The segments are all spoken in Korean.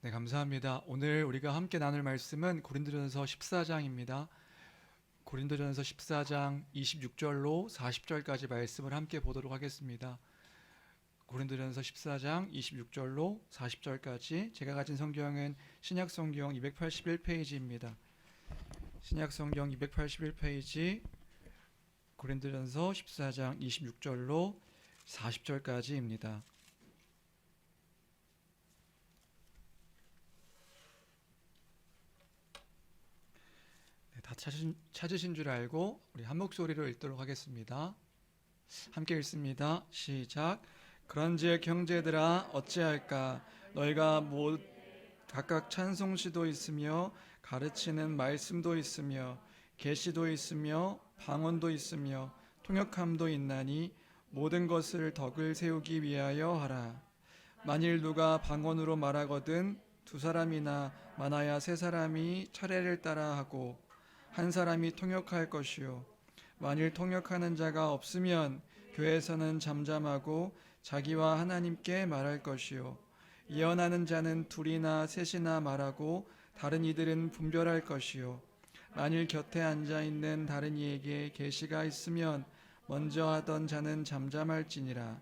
네, 감사합니다. 오늘 우리가 함께 나눌 말씀은 고린도전서 14장입니다. 고린도전서 14장 26절로 40절까지 말씀을 함께 보도록 하겠습니다. 고린도전서 14장 26절로 40절까지 제가 가진 성경은 신약성경 281페이지입니다. 신약성경 281페이지 고린도전서 14장 26절로 40절까지입니다. 다 찾으신 줄 알고 우리 한 목소리로 읽도록 하겠습니다. 함께 읽습니다. 시작. 그런즉 형제들아 어찌할까 너희가 각각 찬송시도 있으며 가르치는 말씀도 있으며 계시도 있으며 방언도 있으며 통역함도 있나니 모든 것을 덕을 세우기 위하여 하라. 만일 누가 방언으로 말하거든 두 사람이나 많아야 세 사람이 차례를 따라 하고 한 사람이 통역할 것이요 만일 통역하는 자가 없으면 교회에서는 잠잠하고 자기와 하나님께 말할 것이요 예언하는 자는 둘이나 셋이나 말하고 다른 이들은 분별할 것이요 만일 곁에 앉아 있는 다른 이에게 계시가 있으면 먼저 하던 자는 잠잠할지니라.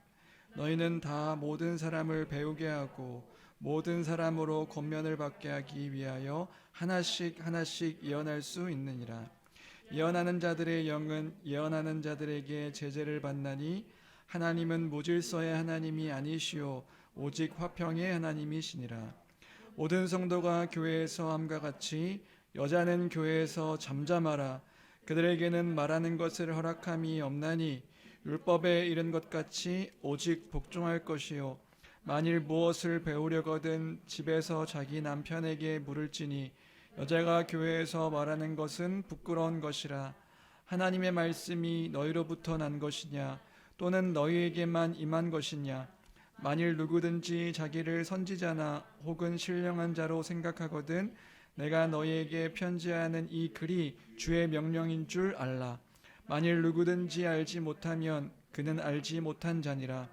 너희는 다 모든 사람을 배우게 하고 모든 사람으로 권면을 받게 하기 위하여 하나씩 하나씩 예언할 수 있느니라. 예언하는 자들의 영은 예언하는 자들에게 제재를 받나니 하나님은 무질서의 하나님이 아니시오 오직 화평의 하나님이시니라. 모든 성도가 교회에서 함과 같이 여자는 교회에서 잠잠하라. 그들에게는 말하는 것을 허락함이 없나니 율법에 이른 것 같이 오직 복종할 것이요 만일 무엇을 배우려거든 집에서 자기 남편에게 물을지니 여자가 교회에서 말하는 것은 부끄러운 것이라. 하나님의 말씀이 너희로부터 난 것이냐 또는 너희에게만 임한 것이냐. 만일 누구든지 자기를 선지자나 혹은 신령한 자로 생각하거든 내가 너희에게 편지하는 이 글이 주의 명령인 줄 알라. 만일 누구든지 알지 못하면 그는 알지 못한 자니라.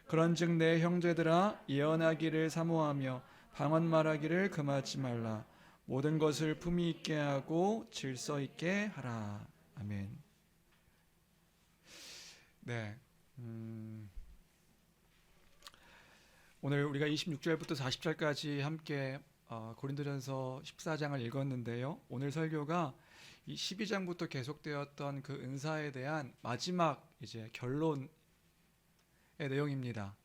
그런즉 내 형제들아 예언하기를 사모하며 방언 말하기를 금하지 말라. 모든 것을 품위 있게 하고 질서 있게 하라. 아멘. 네. 오늘 우리가 26절부터 40절까지 함께 고린도전서 14장을 읽었는데요. 오늘 설교가 이 12장부터 계속되었던 그 은사에 대한 마지막 이제 결론의 내용입니다.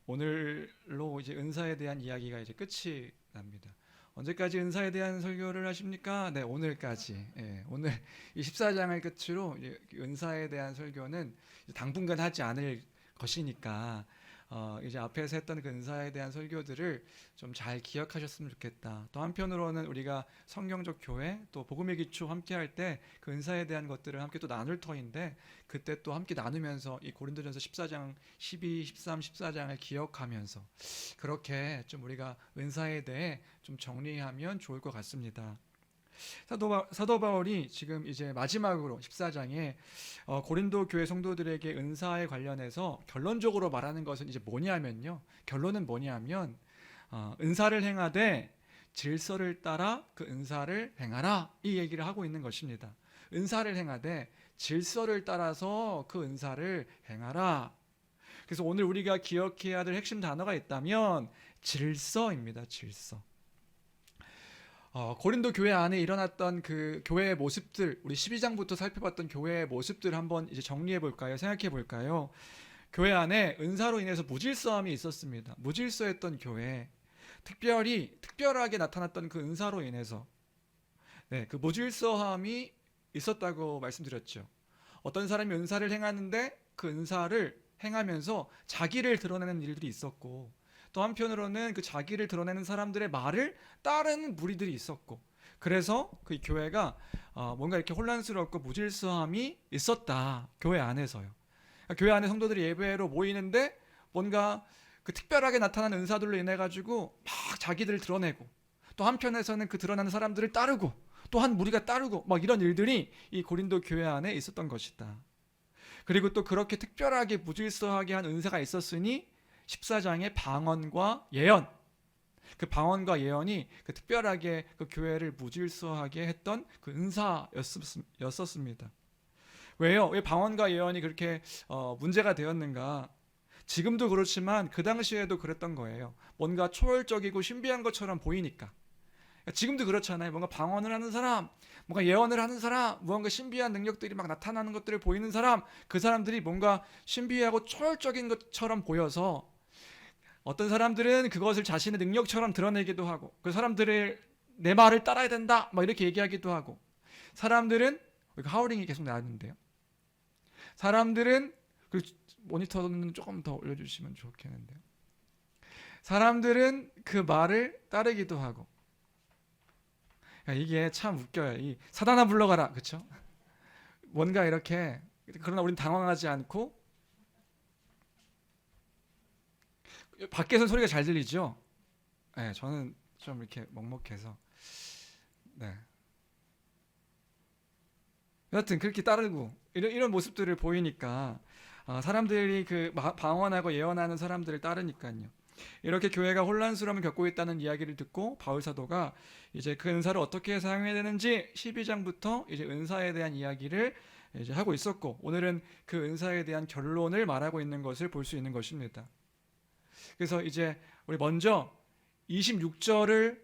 오늘로 이제 은사에 대한 이야기가 이제 끝이 납니다. 언제까지 은사에 대한 설교를 하십니까? 네, 오늘까지. 예, 오늘 이 14장을 끝으로 은사에 대한 설교는 당분간 하지 않을 것이니까 이제 앞에서 했던 그 은사에 대한 설교들을 좀 잘 기억하셨으면 좋겠다. 또 한편으로는 우리가 성경적 교회 또 복음의 기초 함께 할 때 그 은사에 대한 것들을 함께 또 나눌 터인데 그때 또 함께 나누면서 이 고린도전서 14장, 12, 13, 14장을 기억하면서 그렇게 좀 우리가 은사에 대해 좀 정리하면 좋을 것 같습니다. 사도 바울이 지금 이제 마지막으로 14장에 고린도 교회 성도들에게 은사에 관련해서 결론적으로 말하는 것은 이제 뭐냐면요. 결론은 뭐냐면 은사를 행하되 질서를 따라 그 은사를 행하라 이 얘기를 하고 있는 것입니다. 은사를 행하되 질서를 따라서 그 은사를 행하라. 그래서 오늘 우리가 기억해야 될 핵심 단어가 있다면 질서입니다. 질서. 고린도 교회 안에 일어났던 그 교회의 모습들, 우리 12장부터 살펴봤던 교회의 모습들 한번 이제 정리해 볼까요? 생각해 볼까요? 교회 안에 은사로 인해서 무질서함이 있었습니다. 무질서했던 교회, 특별하게 나타났던 그 은사로 인해서 그 무질서함이 있었다고 말씀드렸죠. 어떤 사람이 은사를 행하는데 그 은사를 행하면서 자기를 드러내는 일들이 있었고 또 한편으로는 그 자기를 드러내는 사람들의 말을 따르는 무리들이 있었고 그래서 그 교회가 뭔가 이렇게 혼란스럽고 무질서함이 있었다. 교회 안에서요. 그러니까 교회 안에 성도들이 예배로 모이는데 뭔가 그 특별하게 나타난 은사들로 인해 가지고 막 자기들을 드러내고 또 한편에서는 그 드러나는 사람들을 따르고 또 한 무리가 따르고 막 이런 일들이 이 고린도 교회 안에 있었던 것이다. 그리고 또 그렇게 특별하게 무질서하게 한 은사가 있었으니 14장의 방언과 예언 그 방언과 예언이 그 특별하게 그 교회를 무질서하게 했던 그 은사였었습니다. 왜요? 왜 방언과 예언이 그렇게 문제가 되었는가? 지금도 그렇지만 그 당시에도 그랬던 거예요. 뭔가 초월적이고 신비한 것처럼 보이니까. 지금도 그렇잖아요. 뭔가 방언을 하는 사람, 뭔가 예언을 하는 사람, 무언가 신비한 능력들이 막 나타나는 것들을 보이는 사람, 그 사람들이 뭔가 신비하고 초월적인 것처럼 보여서 어떤 사람들은 그것을 자신의 능력처럼 드러내기도 하고, 그 사람들의 내 말을 따라야 된다 막 이렇게 얘기하기도 하고, 사람들은 하우링이 계속 나는데요. 사람들은 그 모니터는 조금 더 올려주시면 좋겠는데요. 사람들은 그 말을 따르기도 하고, 이게 참 웃겨요. 이 사단아 불러가라, 그렇죠? 뭔가 이렇게, 그러나 우리는 당황하지 않고, 밖에서 소리가 잘 들리죠? 네, 저는 좀 이렇게 먹먹해서, 네. 여하튼 그렇게 따르고 이런 모습들을 보이니까 사람들이 그 방언하고 예언하는 사람들을 따르니까요. 이렇게 교회가 혼란스러움을 겪고 있다는 이야기를 듣고 바울 사도가 이제 그 은사를 어떻게 사용해야 되는지 12장부터 이제 은사에 대한 이야기를 이제 하고 있었고, 오늘은 그 은사에 대한 결론을 말하고 있는 것을 볼 수 있는 것입니다. 그래서 이제 우리 먼저 26절을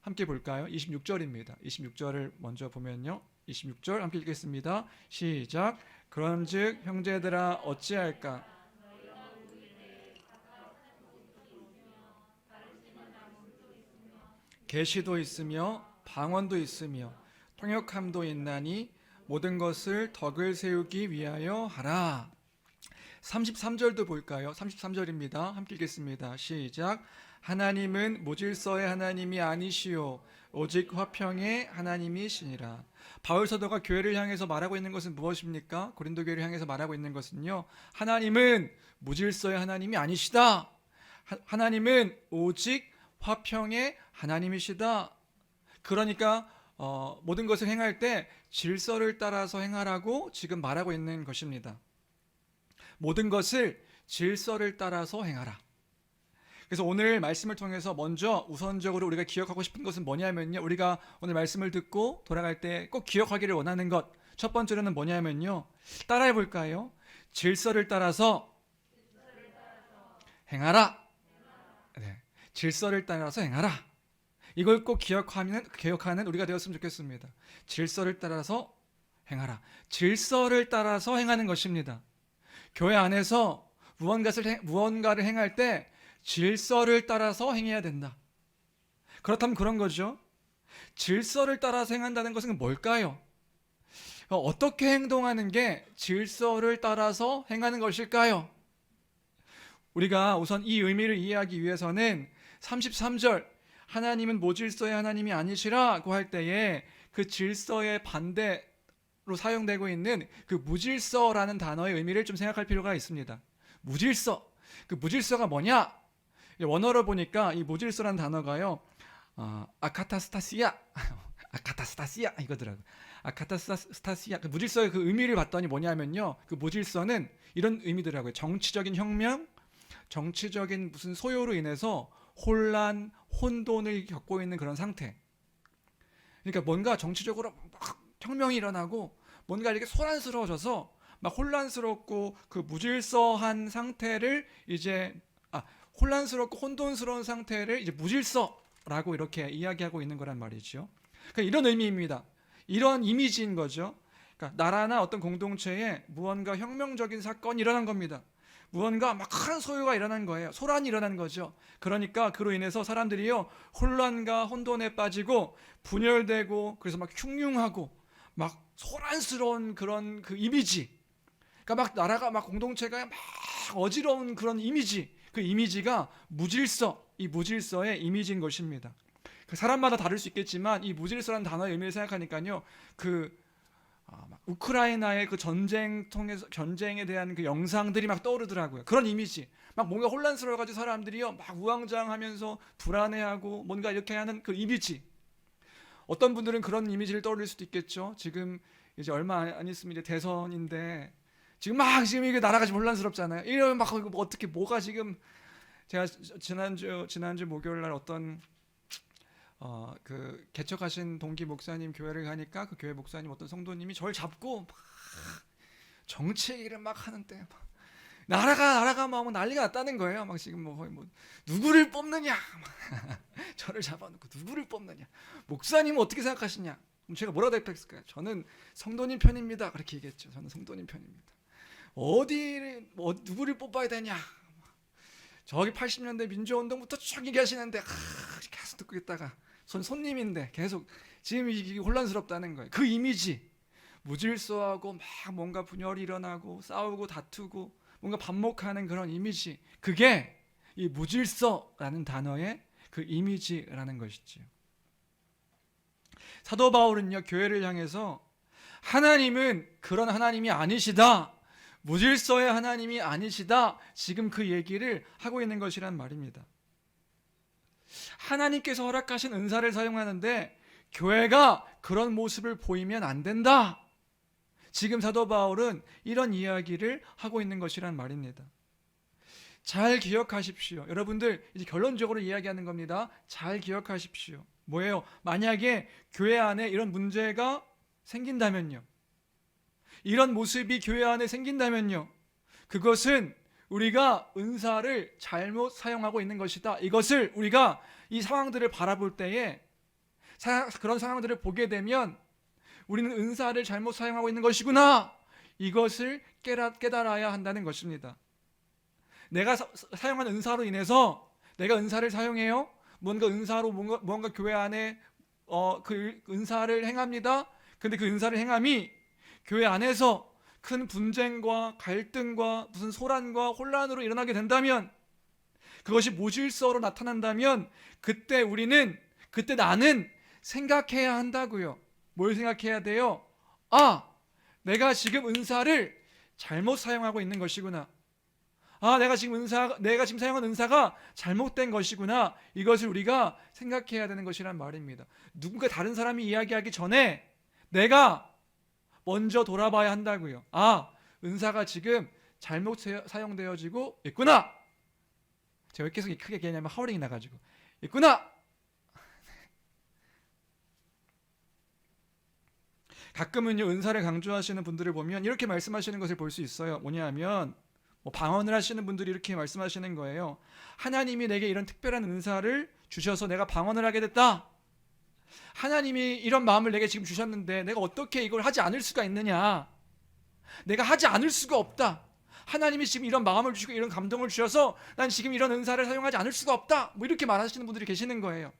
함께 볼까요? 26절입니다. 26절을 먼저 보면요. 26절 함께 읽겠습니다. 시작. 그런즉 형제들아 어찌할까? 계시도 있으며 방언도 있으며 통역함도 있나니 모든 것을 덕을 세우기 위하여 하라. 33절도 볼까요? 33절입니다. 함께 읽겠습니다. 시작. 하나님은 무질서의 하나님이 아니시오 오직 화평의 하나님이시니라. 바울 사도가 교회를 향해서 말하고 있는 것은 무엇입니까? 고린도 교회를 향해서 말하고 있는 것은요, 하나님은 무질서의 하나님이 아니시다. 하나님은 오직 화평의 하나님이시다. 그러니까 모든 것을 행할 때 질서를 따라서 행하라고 지금 말하고 있는 것입니다. 모든 것을 질서를 따라서 행하라. 그래서 오늘 말씀을 통해서 먼저 우선적으로 우리가 기억하고 싶은 것은 뭐냐면요, 우리가 오늘 말씀을 듣고 돌아갈 때 꼭 기억하기를 원하는 것, 첫 번째로는 뭐냐면요, 따라해 볼까요? 질서를 따라서 행하라. 네, 질서를 따라서 행하라. 이걸 꼭 기억하는 우리가 되었으면 좋겠습니다. 질서를 따라서 행하라. 질서를 따라서 행하는 것입니다. 교회 안에서 무언가를 행할 때 질서를 따라서 행해야 된다. 그렇다면 그런 거죠. 질서를 따라서 행한다는 것은 뭘까요? 어떻게 행동하는 게 질서를 따라서 행하는 것일까요? 우리가 우선 이 의미를 이해하기 위해서는 33절 하나님은 무질서의 하나님이 아니시라고 할 때에 그 질서의 반대로 사용되고 있는 그 무질서라는 단어의 의미를 좀 생각할 필요가 있습니다. 무질서, 그 무질서가 뭐냐? 원어로 보니까 이 무질서라는 단어가요, 아카타스타시아 이거더라고요. 아카타스타시아, 그 무질서의 그 의미를 봤더니 뭐냐면요, 그 무질서는 이런 의미더라고요. 정치적인 혁명, 정치적인 무슨 소요로 인해서 혼란, 혼돈을 겪고 있는 그런 상태. 그러니까 뭔가 정치적으로 막 혁명이 일어나고 뭔가 이렇게 소란스러워져서 막 혼란스럽고 그 무질서한 상태를 이제 혼란스럽고 혼돈스러운 상태를 이제 무질서라고 이렇게 이야기하고 있는 거란 말이죠. 그러니까 이런 의미입니다. 이런 이미지인 거죠. 그러니까 나라나 어떤 공동체에 무언가 혁명적인 사건이 일어난 겁니다. 무언가 막 큰 소요가 일어난 거예요. 소란이 일어난 거죠. 그러니까 그로 인해서 사람들이요, 혼란과 혼돈에 빠지고 분열되고, 그래서 막 흉흉하고 막 소란스러운 그런 그 이미지, 그러니까 막 나라가 막 공동체가 막 어지러운 그런 이미지, 그 이미지가 무질서, 이 무질서의 이미지인 것입니다. 사람마다 다를 수 있겠지만 이 무질서라는 단어의 의미를 생각하니까요, 우크라이나의 그 전쟁에 대한 그 영상들이 막 떠오르더라고요. 그런 이미지, 막 뭔가 혼란스러워가지고 사람들이요 막 우왕좌왕하면서 불안해하고 뭔가 이렇게 하는 그 이미지. 어떤 분들은 그런 이미지를 떠올릴 수도 있겠죠. 지금 이제 얼마 안 있으면 이제 대선인데 지금 이게 나라가 지금 혼란스럽잖아요. 이러면 막 어떻게 뭐가 지금 제가 지난주 목요일 날 어떤 그 개척하신 동기 목사님 교회를 가니까 그 교회 목사님 어떤 성도님이 저를 잡고 막 정치 얘기를 막 하는데 막 나라가 막 난리가 났다는 거예요. 막 지금 뭐 거의 뭐 누구를 뽑느냐 막 저를 잡아놓고 누구를 뽑느냐, 목사님은 어떻게 생각하시냐. 그럼 제가 뭐라고 대답했을까요? 저는 성도님 편입니다. 그렇게 얘기했죠. 저는 성도님 편입니다. 누구를 뽑아야 되냐, 저기 80년대 민주화운동부터 쭉 얘기하시는데 계속 듣고 있다가 손님인데 계속 지금 이게 혼란스럽다는 거예요. 그 이미지, 무질서하고 막 뭔가 분열이 일어나고 싸우고 다투고 뭔가 반목하는 그런 이미지, 그게 이 무질서라는 단어의 그 이미지라는 것이지요. 사도 바울은요, 교회를 향해서 하나님은 그런 하나님이 아니시다, 무질서의 하나님이 아니시다, 지금 그 얘기를 하고 있는 것이란 말입니다. 하나님께서 허락하신 은사를 사용하는데 교회가 그런 모습을 보이면 안 된다, 지금 사도 바울은 이런 이야기를 하고 있는 것이란 말입니다. 잘 기억하십시오. 여러분들, 이제 결론적으로 이야기하는 겁니다. 잘 기억하십시오. 뭐예요? 만약에 교회 안에 이런 문제가 생긴다면요, 이런 모습이 교회 안에 생긴다면요, 그것은 우리가 은사를 잘못 사용하고 있는 것이다. 이것을 우리가 이 상황들을 바라볼 때에, 그런 상황들을 보게 되면 우리는 은사를 잘못 사용하고 있는 것이구나, 이것을 깨달아야 한다는 것입니다. 내가 사용한 은사로 인해서, 내가 은사를 사용해요, 뭔가 은사로 뭔가 교회 안에 그 은사를 행합니다. 근데 그 은사를 행함이 교회 안에서 큰 분쟁과 갈등과 무슨 소란과 혼란으로 일어나게 된다면, 그것이 무질서로 나타난다면, 그때 나는 생각해야 한다고요. 뭘 생각해야 돼요? 내가 지금 은사를 잘못 사용하고 있는 것이구나. 내가 지금 사용한 은사가 잘못된 것이구나. 이것을 우리가 생각해야 되는 것이란 말입니다. 누군가 다른 사람이 이야기하기 전에 내가 먼저 돌아봐야 한다고요. 은사가 지금 잘못 사용되어지고 있구나. 제가 왜 계속 크게 얘기하냐면 하울링이 나가지고 있구나. 가끔은요, 은사를 강조하시는 분들을 보면 이렇게 말씀하시는 것을 볼 수 있어요. 뭐냐면 방언을 하시는 분들이 이렇게 말씀하시는 거예요. 하나님이 내게 이런 특별한 은사를 주셔서 내가 방언을 하게 됐다. 하나님이 이런 마음을 내게 지금 주셨는데 내가 어떻게 이걸 하지 않을 수가 있느냐. 내가 하지 않을 수가 없다. 하나님이 지금 이런 마음을 주시고 이런 감동을 주셔서 난 지금 이런 은사를 사용하지 않을 수가 없다. 이렇게 말하시는 분들이 계시는 거예요.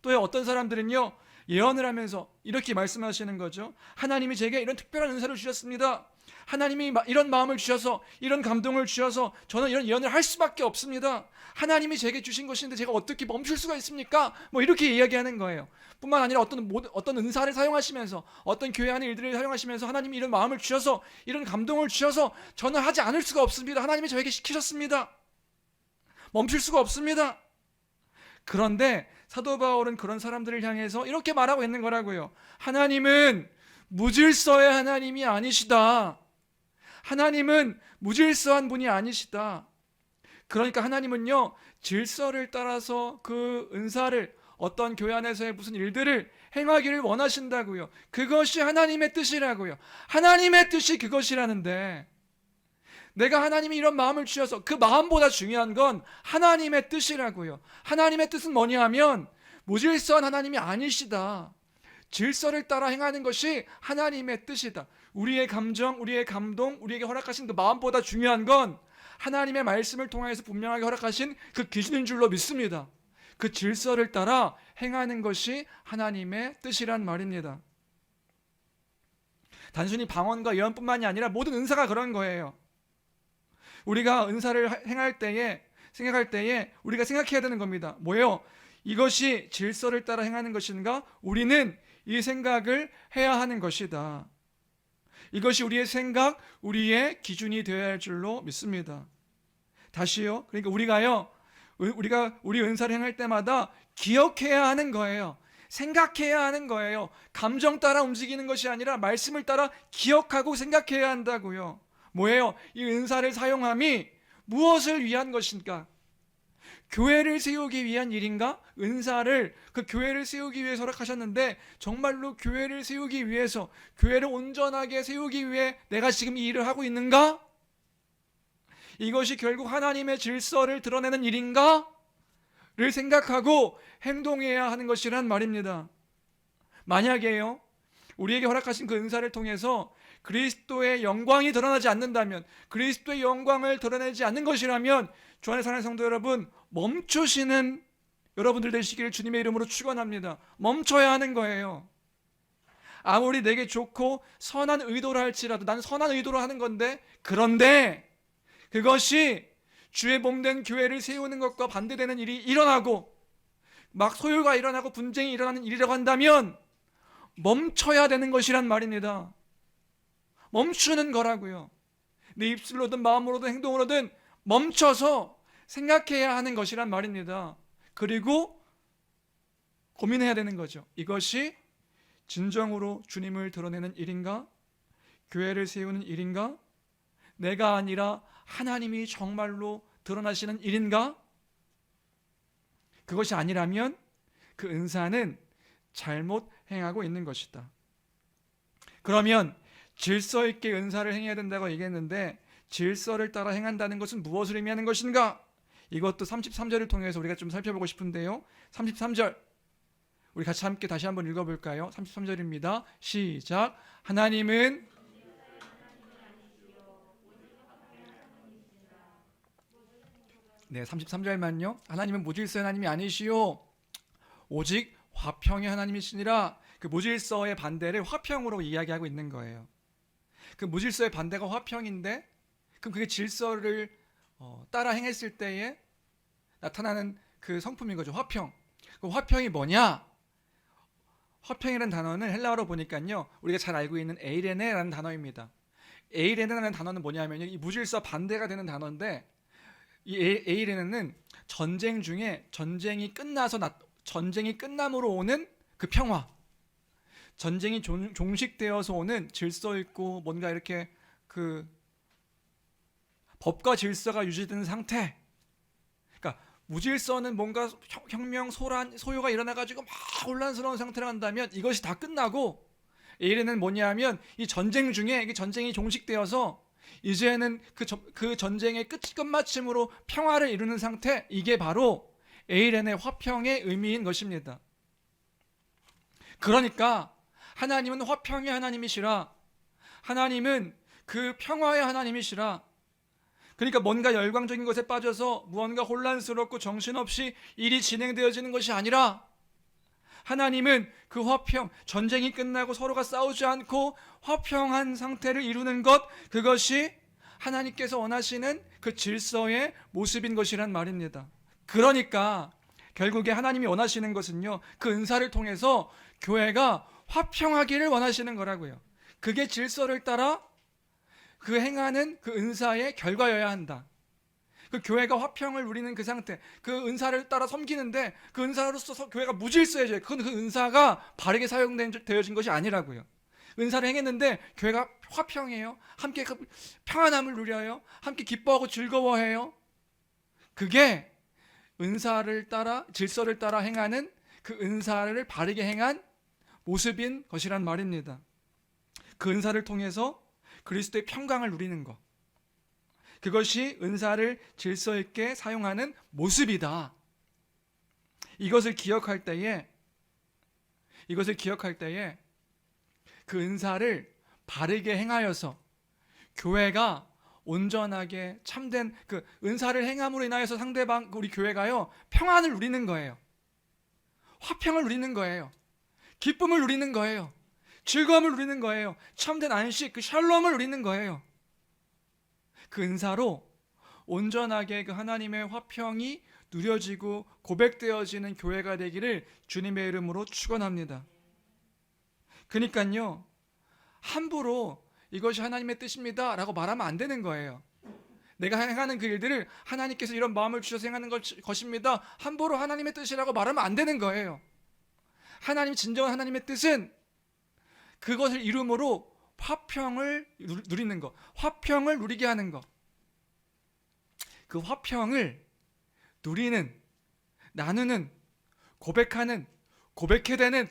또 어떤 사람들은요, 예언을 하면서 이렇게 말씀하시는 거죠. 하나님이 제게 이런 특별한 은사를 주셨습니다. 하나님이 이런 마음을 주셔서 이런 감동을 주셔서 저는 이런 예언을 할 수밖에 없습니다. 하나님이 제게 주신 것인데 제가 어떻게 멈출 수가 있습니까? 이렇게 이야기하는 거예요. 뿐만 아니라 어떤 은사를 사용하시면서, 어떤 교회 안의 일들을 사용하시면서 하나님이 이런 마음을 주셔서 이런 감동을 주셔서 저는 하지 않을 수가 없습니다. 하나님이 저에게 시키셨습니다. 멈출 수가 없습니다. 그런데 사도 바울은 그런 사람들을 향해서 이렇게 말하고 있는 거라고요. 하나님은 무질서의 하나님이 아니시다. 하나님은 무질서한 분이 아니시다. 그러니까 하나님은요, 질서를 따라서 그 은사를, 어떤 교회 안에서의 무슨 일들을 행하기를 원하신다고요. 그것이 하나님의 뜻이라고요. 하나님의 뜻이 그것이라는데, 내가 하나님이 이런 마음을 주셔서, 그 마음보다 중요한 건 하나님의 뜻이라고요. 하나님의 뜻은 뭐냐 하면 무질서한 하나님이 아니시다. 질서를 따라 행하는 것이 하나님의 뜻이다. 우리의 감정, 우리의 감동, 우리에게 허락하신 그 마음보다 중요한 건 하나님의 말씀을 통해서 분명하게 허락하신 그 기준인 줄로 믿습니다. 그 질서를 따라 행하는 것이 하나님의 뜻이란 말입니다. 단순히 방언과 예언뿐만이 아니라 모든 은사가 그런 거예요. 우리가 은사를 행할 때에, 생각할 때에 우리가 생각해야 되는 겁니다. 뭐예요? 이것이 질서를 따라 행하는 것인가? 우리는 이 생각을 해야 하는 것이다. 이것이 우리의 생각, 우리의 기준이 되어야 할 줄로 믿습니다. 다시요. 그러니까 우리가 우리 은사를 행할 때마다 기억해야 하는 거예요. 생각해야 하는 거예요. 감정 따라 움직이는 것이 아니라 말씀을 따라 기억하고 생각해야 한다고요. 뭐예요? 이 은사를 사용함이 무엇을 위한 것인가? 교회를 세우기 위한 일인가? 은사를 그 교회를 세우기 위해서 허락하셨는데 정말로 교회를 세우기 위해서, 교회를 온전하게 세우기 위해 내가 지금 이 일을 하고 있는가? 이것이 결국 하나님의 질서를 드러내는 일인가? 를 생각하고 행동해야 하는 것이란 말입니다. 만약에요, 우리에게 허락하신 그 은사를 통해서 그리스도의 영광이 드러나지 않는다면, 그리스도의 영광을 드러내지 않는 것이라면 주 안에 사랑하는 성도 여러분, 멈추시는 여러분들 되시기를 주님의 이름으로 축원합니다. 멈춰야 하는 거예요. 아무리 내게 좋고 선한 의도로 할지라도, 나는 선한 의도로 하는 건데, 그런데 그것이 주의 몸된 교회를 세우는 것과 반대되는 일이 일어나고 막 소요가 일어나고 분쟁이 일어나는 일이라고 한다면 멈춰야 되는 것이란 말입니다. 멈추는 거라고요. 내 입술로든 마음으로든 행동으로든 멈춰서 생각해야 하는 것이란 말입니다. 그리고 고민해야 되는 거죠. 이것이 진정으로 주님을 드러내는 일인가? 교회를 세우는 일인가? 내가 아니라 하나님이 정말로 드러나시는 일인가? 그것이 아니라면 그 은사는 잘못 행하고 있는 것이다. 그러면 질서 있게 은사를 행해야 된다고 얘기했는데, 질서를 따라 행한다는 것은 무엇을 의미하는 것인가? 이것도 33절을 통해서 우리가 좀 살펴보고 싶은데요. 33절 우리 같이 함께 다시 한번 읽어볼까요? 33절입니다. 시작. 하나님은 네, 33절만요. 하나님은 무질서의 하나님이 아니시오 오직 화평의 하나님이시니라. 그 무질서의 반대를 화평으로 이야기하고 있는 거예요. 그 무질서의 반대가 화평인데, 그럼 그게 질서를 따라 행했을 때에 나타나는 그 성품인 거죠. 화평. 그 화평이 뭐냐? 화평이라는 단어는 헬라어로 보니까요, 우리가 잘 알고 있는 에이레네라는 단어입니다. 에이레네라는 단어는 뭐냐면요, 이 무질서 반대가 되는 단어인데, 이 에이레네는 전쟁 중에 전쟁이 끝남으로 오는 그 평화, 전쟁이 종식되어서 오는 질서 있고 뭔가 이렇게 그 법과 질서가 유지되는 상태. 그러니까 무질서는 뭔가 혁명, 소요가 일어나가지고 막 혼란스러운 상태로 한다면 이것이 다 끝나고, 에이레는 뭐냐면 이 전쟁 중에 이 전쟁이 종식되어서 이제는 그 전쟁의 끝마침으로 평화를 이루는 상태, 이게 바로 에이렌의 화평의 의미인 것입니다. 그러니까 하나님은 화평의 하나님이시라, 하나님은 그 평화의 하나님이시라. 그러니까 뭔가 열광적인 것에 빠져서 무언가 혼란스럽고 정신없이 일이 진행되어지는 것이 아니라, 하나님은 그 화평, 전쟁이 끝나고 서로가 싸우지 않고 화평한 상태를 이루는 것, 그것이 하나님께서 원하시는 그 질서의 모습인 것이란 말입니다. 그러니까 결국에 하나님이 원하시는 것은요, 그 은사를 통해서 교회가 화평하기를 원하시는 거라고요. 그게 질서를 따라 그 행하는 그 은사의 결과여야 한다. 그 교회가 화평을 누리는 그 상태, 그 은사를 따라 섬기는데 그 은사로서 교회가 무질서해져요. 그건 그 은사가 바르게 사용되어진 것이 아니라고요. 은사를 행했는데 교회가 화평해요. 함께 그 평안함을 누려요. 함께 기뻐하고 즐거워해요. 그게 은사를 따라, 질서를 따라 행하는 그 은사를 바르게 행한 모습인 것이란 말입니다. 그 은사를 통해서 그리스도의 평강을 누리는 것, 그것이 은사를 질서 있게 사용하는 모습이다. 이것을 기억할 때에 그 은사를 바르게 행하여서 교회가 온전하게 참된 그 은사를 행함으로 인하여서 상대방, 우리 교회가요, 평안을 누리는 거예요. 화평을 누리는 거예요. 기쁨을 누리는 거예요. 즐거움을 누리는 거예요. 참된 안식, 그 샬롬을 누리는 거예요. 그 은사로 온전하게 그 하나님의 화평이 누려지고 고백되어지는 교회가 되기를 주님의 이름으로 축원합니다. 그러니까요, 함부로 이것이 하나님의 뜻입니다 라고 말하면 안 되는 거예요. 내가 행하는 그 일들을 하나님께서 이런 마음을 주셔서 행하는 것입니다, 함부로 하나님의 뜻이라고 말하면 안 되는 거예요. 하나님, 진정한 하나님의 뜻은 그것을 이름으로 화평을 누리는 것, 화평을 누리게 하는 것. 그 화평을 누리는, 나누는, 고백하는, 고백해 되는,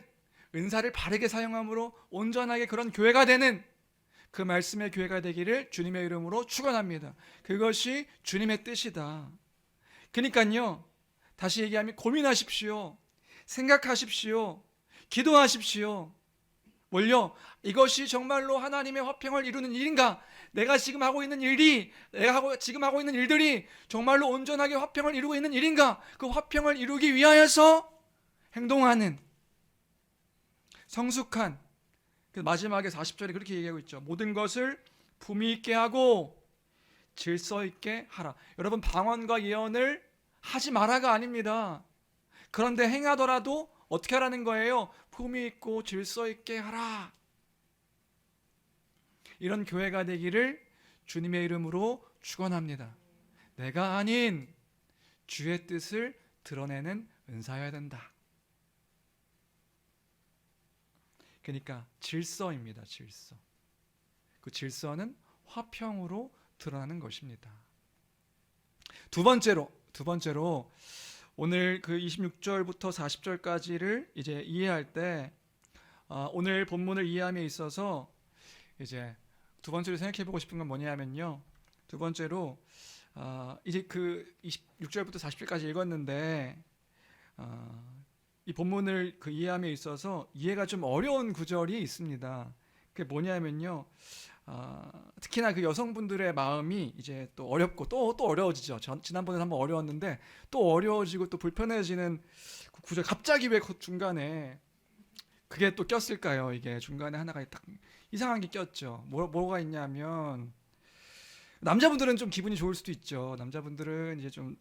은사를 바르게 사용함으로 온전하게 그런 교회가 되는 그 말씀의 교회가 되기를 주님의 이름으로 축원합니다. 그것이 주님의 뜻이다. 그러니까요, 다시 얘기하면 고민하십시오. 생각하십시오. 기도하십시오. 뭘요? 이것이 정말로 하나님의 화평을 이루는 일인가? 내가 지금 하고 있는 일이, 지금 하고 있는 일들이 정말로 온전하게 화평을 이루고 있는 일인가? 그 화평을 이루기 위하여서 행동하는 성숙한, 그 마지막에 40절에 그렇게 얘기하고 있죠. 모든 것을 품위 있게 하고 질서 있게 하라. 여러분, 방언과 예언을 하지 마라가 아닙니다. 그런데 행하더라도 어떻게 하라는 거예요? 품위 있고 질서 있게 하라. 이런 교회가 되기를 주님의 이름으로 축원합니다. 내가 아닌 주의 뜻을 드러내는 은사여야 된다. 그러니까 질서입니다. 질서. 그 질서는 화평으로 드러나는 것입니다. 두 번째로 오늘 그 26절부터 40절까지를 이제 이해할 때 오늘 본문을 이해함에 있어서 이제 두 번째로 생각해 보고 싶은 건 뭐냐면요. 두 번째로 이제 그 26절부터 40절까지 읽었는데 이 본문을 그 이해함에 있어서 이해가 좀 어려운 구절이 있습니다. 그게 뭐냐면요. 특히나 그 여성분들의 마음이 이제 또 어렵고 또 어려워지죠. 지난번에 한번 어려웠는데 또 어려워지고 또 불편해지는 그 구절. 갑자기 왜 중간에 그게 또 꼈을까요? 이게 중간에 하나가 딱 이상한 게 꼈죠. 뭐가 있냐면 남자분들은 좀 기분이 좋을 수도 있죠. 남자분들은 이제 좀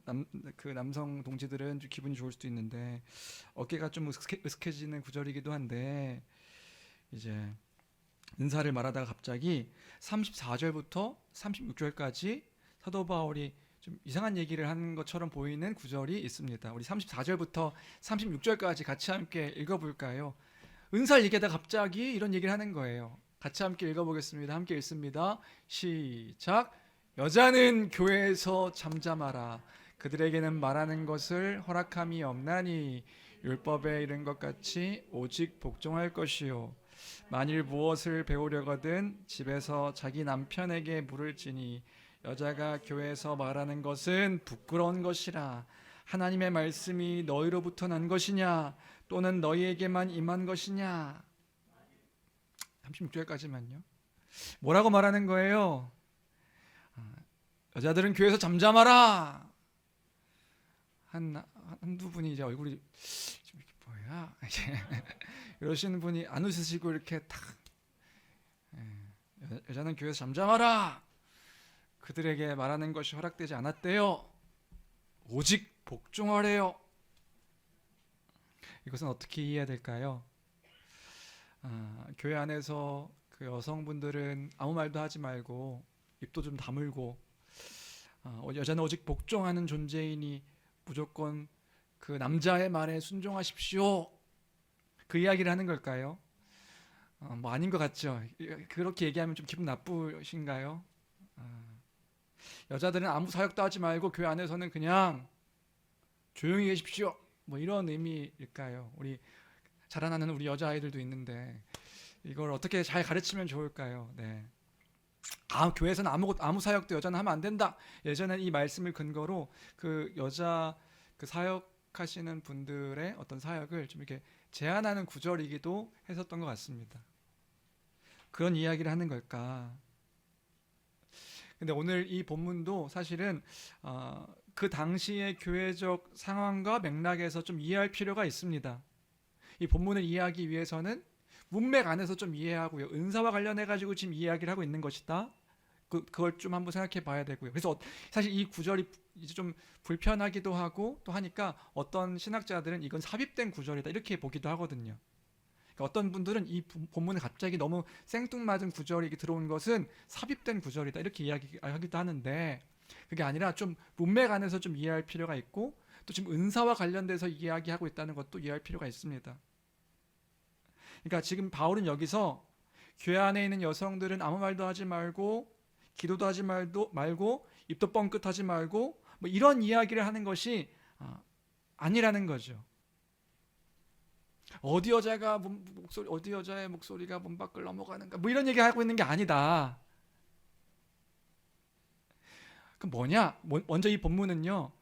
남성 동지들은 좀 기분이 좋을 수도 있는데 어깨가 좀 으슥해지는 구절이기도 한데 이제 은사를 말하다가 갑자기 34절부터 36절까지 사도 바울이 좀 이상한 얘기를 하는 것처럼 보이는 구절이 있습니다. 우리 34절부터 36절까지 같이 함께 읽어볼까요? 은사를 얘기하다가 갑자기 이런 얘기를 하는 거예요. 같이 함께 읽어보겠습니다. 함께 읽습니다. 시작. 여자는 교회에서 잠잠하라. 그들에게는 말하는 것을 허락함이 없나니 율법에 이른 것 같이 오직 복종할 것이요. 만일 무엇을 배우려거든 집에서 자기 남편에게 물을지니 여자가 교회에서 말하는 것은 부끄러운 것이라. 하나님의 말씀이 너희로부터 난 것이냐 또는 너희에게만 임한 것이냐. 36절까지만요. 뭐라고 말하는 거예요? 여자들은 교회에서 잠잠하라. 한두 분이 이제 얼굴이 좀 이렇게 뭐야 이러시는 분이 안 웃으시고 이렇게 탁 여자는 교회에서 잠잠하라. 그들에게 말하는 것이 허락되지 않았대요. 오직 복종하래요. 이것은 어떻게 이해해야 될까요? 교회 안에서 그 여성분들은 아무 말도 하지 말고 입도 좀 다물고 여자는 오직 복종하는 존재이니 무조건 그 남자의 말에 순종하십시오. 그 이야기를 하는 걸까요? 뭐 아닌 것 같죠. 그렇게 얘기하면 좀 기분 나쁘신가요? 여자들은 아무 사역도 하지 말고 교회 안에서는 그냥 조용히 계십시오. 뭐 이런 의미일까요? 우리 자라나는 우리 여자아이들도 있는데 이걸 어떻게 잘 가르치면 좋을까요? 네. 교회에서는 아무 사역도 여자는 하면 안 된다. 예전에 이 말씀을 근거로 그 여자 그 사역하시는 분들의 어떤 사역을 좀 이렇게 제한하는 구절이기도 했었던 것 같습니다. 그런 이야기를 하는 걸까? 근데 오늘 이 본문도 사실은 그 당시의 교회적 상황과 맥락에서 좀 이해할 필요가 있습니다. 이 본문을 이해하기 위해서는 문맥 안에서 좀 이해하고요. 은사와 관련해 가지고 지금 이야기를 하고 있는 것이다. 그걸 좀 한번 생각해 봐야 되고요. 그래서 사실 이 구절이 이제 좀 불편하기도 하고 또 하니까 어떤 신학자들은 이건 삽입된 구절이다 이렇게 보기도 하거든요. 그러니까 어떤 분들은 이 본문에 갑자기 너무 생뚱맞은 구절이 들어온 것은 삽입된 구절이다 이렇게 이야기하기도 하는데 그게 아니라 좀 문맥 안에서 좀 이해할 필요가 있고 또 지금 은사와 관련돼서 이야기하고 있다는 것도 이해할 필요가 있습니다. 그러니까 지금 바울은 여기서 교회 안에 있는 여성들은 아무 말도 하지 말고 기도도 하지 말고 입도 뻥끗하지 말고 뭐 이런 이야기를 하는 것이 아니라는 거죠. 어디 여자의 목소리가 문 밖을 넘어가는가, 뭐 이런 얘기 하고 있는 게 아니다. 그 뭐냐? 먼저 이 본문은요,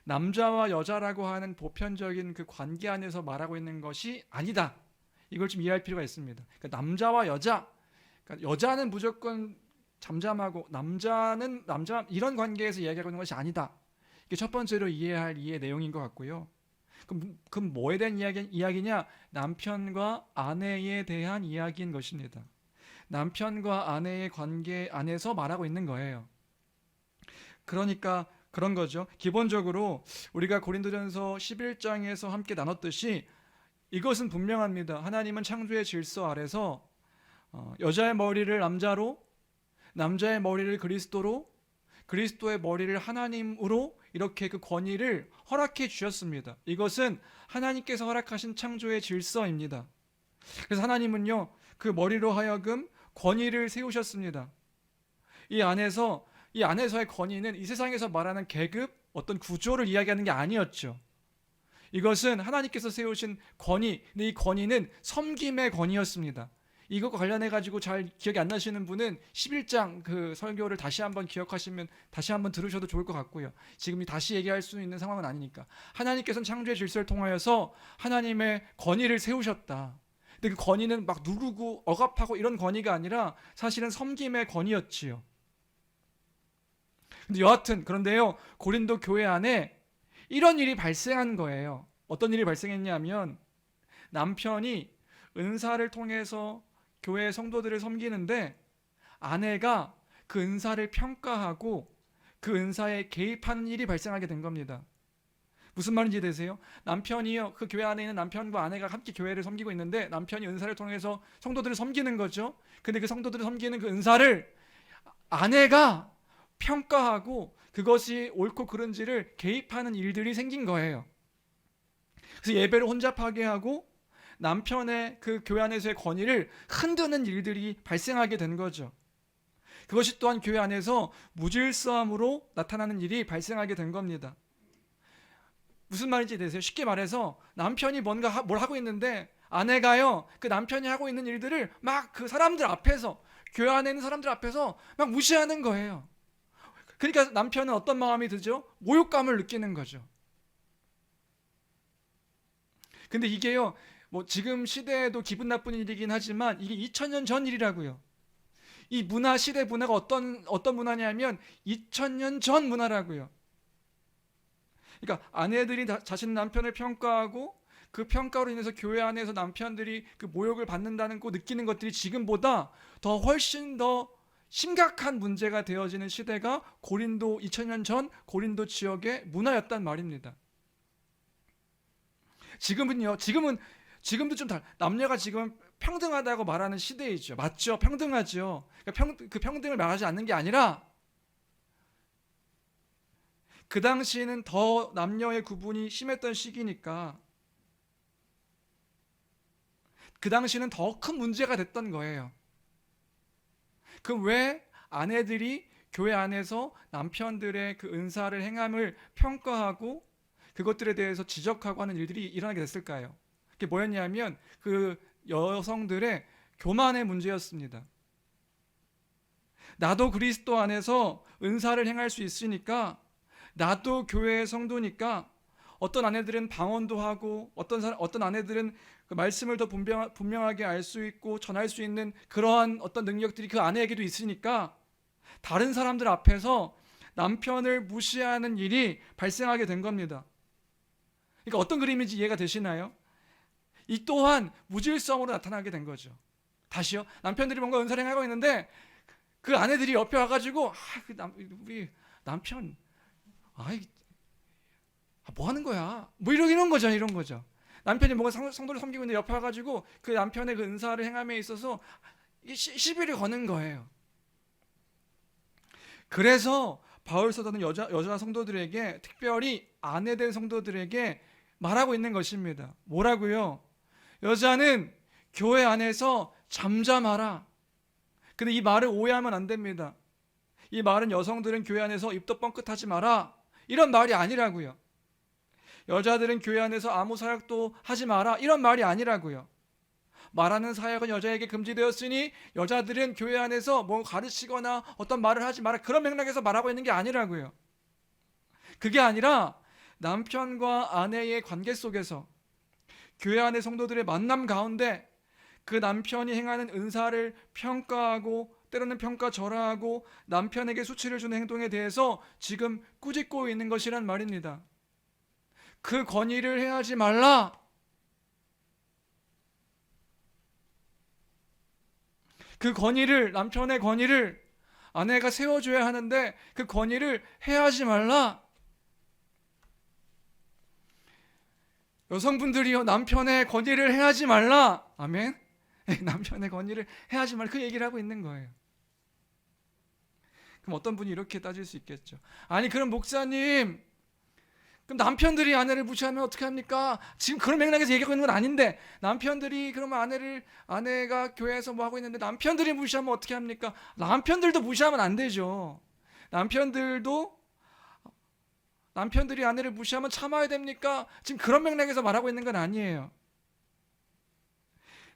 남자와 여자라고 하는 보편적인 그 관계 안에서 말하고 있는 것이 아니다. 이걸 좀 이해할 필요가 있습니다. 그러니까 남자와 여자, 그러니까 여자는 무조건 잠잠하고 남자는 남자, 이런 관계에서 이야기하고 있는 것이 아니다. 이게 첫 번째로 이해할 이해 내용인 것 같고요. 그럼 뭐에 대한 이야기냐? 남편과 아내에 대한 이야기인 것입니다. 남편과 아내의 관계 안에서 말하고 있는 거예요. 그러니까 그런 거죠. 기본적으로 우리가 고린도전서 11장에서 함께 나눴듯이 이것은 분명합니다. 하나님은 창조의 질서 아래서 여자의 머리를 남자로, 남자의 머리를 그리스도로, 그리스도의 머리를 하나님으로 이렇게 그 권위를 허락해 주셨습니다. 이것은 하나님께서 허락하신 창조의 질서입니다. 그래서 하나님은요, 그 머리로 하여금 권위를 세우셨습니다. 이 안에서의 권위는 이 세상에서 말하는 계급, 어떤 구조를 이야기하는 게 아니었죠. 이것은 하나님께서 세우신 권위, 근데 이 권위는 섬김의 권위였습니다. 이것과 관련해 가지고 잘 기억이 안 나시는 분은 11장 그 설교를 다시 한번 기억하시면 다시 한번 들으셔도 좋을 것 같고요. 지금 다시 얘기할 수 있는 상황은 아니니까. 하나님께서는 창조의 질서를 통하여서 하나님의 권위를 세우셨다. 근데 그 권위는 막 누르고 억압하고 이런 권위가 아니라 사실은 섬김의 권위였지요. 근데 여하튼 그런데요, 고린도 교회 안에 이런 일이 발생한 거예요. 어떤 일이 발생했냐면 남편이 은사를 통해서 교회 성도들을 섬기는데 아내가 그 은사를 평가하고 그 은사에 개입하는 일이 발생하게 된 겁니다. 무슨 말인지 되세요? 남편이요, 그 교회 안에 있는 남편과 아내가 함께 교회를 섬기고 있는데 남편이 은사를 통해서 성도들을 섬기는 거죠. 근데 그 성도들을 섬기는 그 은사를 아내가 평가하고 그것이 옳고 그른지를 개입하는 일들이 생긴 거예요. 그래서 예배를 혼잡하게 하고 남편의 그 교회 안에서의 권위를 흔드는 일들이 발생하게 된 거죠. 그것이 또한 교회 안에서 무질서함으로 나타나는 일이 발생하게 된 겁니다. 무슨 말인지 되세요? 쉽게 말해서 남편이 뭘 하고 있는데 아내가요, 그 남편이 하고 있는 일들을 막 그 사람들 앞에서, 교회 안에 있는 사람들 앞에서 막 무시하는 거예요. 그러니까 남편은 어떤 마음이 들죠? 모욕감을 느끼는 거죠. 근데 이게요, 뭐 지금 시대에도 기분 나쁜 일이긴 하지만 이게 2000년 전 일이라고요. 이 문화, 시대 문화가 어떤 문화냐면 2000년 전 문화라고요. 그러니까 아내들이 자신 남편을 평가하고 그 평가로 인해서 교회 안에서 남편들이 그 모욕을 받는다는 거 느끼는 것들이 지금보다 더 훨씬 더 심각한 문제가 되어지는 시대가 고린도 2000년 전 고린도 지역의 문화였단 말입니다. 지금도 좀 남녀가 지금 평등하다고 말하는 시대이죠. 맞죠? 평등하죠. 그러니까 그 평등을 말하지 않는 게 아니라 그 당시에는 더 남녀의 구분이 심했던 시기니까 그 당시에는 더 큰 문제가 됐던 거예요. 그럼 왜 아내들이 교회 안에서 남편들의 그 은사를 행함을 평가하고 그것들에 대해서 지적하고 하는 일들이 일어나게 됐을까요? 그게 뭐였냐면 그 여성들의 교만의 문제였습니다. 나도 그리스도 안에서 은사를 행할 수 있으니까, 나도 교회의 성도니까 어떤 아내들은 방언도 하고 어떤 아내들은 그 말씀을 더 분명하게 알 수 있고 전할 수 있는 그러한 어떤 능력들이 그 아내에게도 있으니까 다른 사람들 앞에서 남편을 무시하는 일이 발생하게 된 겁니다. 그러니까 어떤 그림인지 이해가 되시나요? 이 또한 무질서함으로 나타나게 된 거죠. 다시요. 남편들이 뭔가 은사를 하고 있는데 그 아내들이 옆에 와가지고 우리 남편 뭐 하는 거야? 뭐 이런 거죠. 남편이 뭔가 성도를 섬기고 있는데 옆에 와가지고 그 남편의 그 은사를 행함에 있어서 시비를 거는 거예요. 그래서 바울 사도는 여자 성도들에게, 특별히 아내된 성도들에게 말하고 있는 것입니다. 뭐라고요? 여자는 교회 안에서 잠잠하라. 근데 이 말을 오해하면 안 됩니다. 이 말은 여성들은 교회 안에서 입도 뻥끗하지 마라, 이런 말이 아니라고요. 여자들은 교회 안에서 아무 사역도 하지 마라, 이런 말이 아니라고요. 말하는 사역은 여자에게 금지되었으니 여자들은 교회 안에서 뭐 가르치거나 어떤 말을 하지 마라, 그런 맥락에서 말하고 있는 게 아니라고요. 그게 아니라 남편과 아내의 관계 속에서 교회 안의 성도들의 만남 가운데 그 남편이 행하는 은사를 평가하고 때로는 평가절하하고 남편에게 수치를 주는 행동에 대해서 지금 꾸짖고 있는 것이란 말입니다. 그 건의를 해하지 말라. 그 건의를, 남편의 건의를 아내가 세워줘야 하는데 그 건의를 해하지 말라. 여성분들이요, 남편의 건의를 해하지 말라. 아멘. 남편의 건의를 해하지 말라, 그 얘기를 하고 있는 거예요. 그럼 어떤 분이 이렇게 따질 수 있겠죠. 아니 그럼 목사님, 그럼 남편들이 아내를 무시하면 어떻게 합니까? 지금 그런 맥락에서 얘기하고 있는 건 아닌데, 남편들이 그러면 아내가 교회에서 뭐 하고 있는데 남편들이 무시하면 어떻게 합니까? 남편들도 무시하면 안 되죠. 남편들이 아내를 무시하면 참아야 됩니까? 지금 그런 맥락에서 말하고 있는 건 아니에요.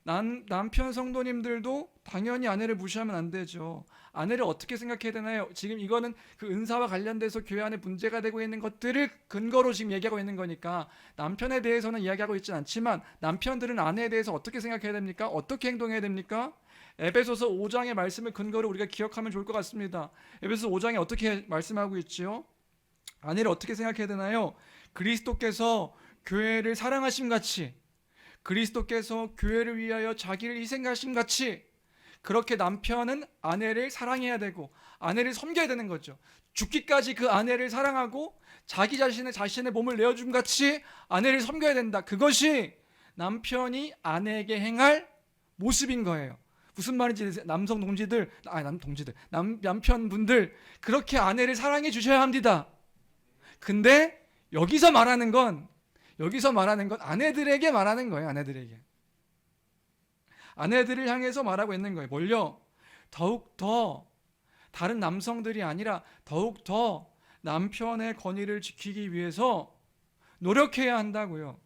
남편 성도님들도 당연히 아내를 무시하면 안 되죠. 아내를 어떻게 생각해야 되나요? 지금 이거는 그 은사와 관련돼서 교회 안에 문제가 되고 있는 것들을 근거로 지금 얘기하고 있는 거니까 남편에 대해서는 이야기하고 있진 않지만 남편들은 아내에 대해서 어떻게 생각해야 됩니까? 어떻게 행동해야 됩니까? 에베소서 5장의 말씀을 근거로 우리가 기억하면 좋을 것 같습니다. 에베소서 5장에 어떻게 말씀하고 있지요? 아내를 어떻게 생각해야 되나요? 그리스도께서 교회를 사랑하심 같이, 그리스도께서 교회를 위하여 자기를 희생하심 같이, 그렇게 남편은 아내를 사랑해야 되고 아내를 섬겨야 되는 거죠. 죽기까지 그 아내를 사랑하고 자기 자신의 몸을 내어준 같이 아내를 섬겨야 된다. 그것이 남편이 아내에게 행할 모습인 거예요. 무슨 말인지 남편분들 그렇게 아내를 사랑해 주셔야 합니다. 근데 여기서 말하는 건 아내들에게 말하는 거예요. 아내들을 향해서 말하고 있는 거예요. 뭘요? 더욱더 다른 남성들이 아니라 더욱더 남편의 권위를 지키기 위해서 노력해야 한다고요.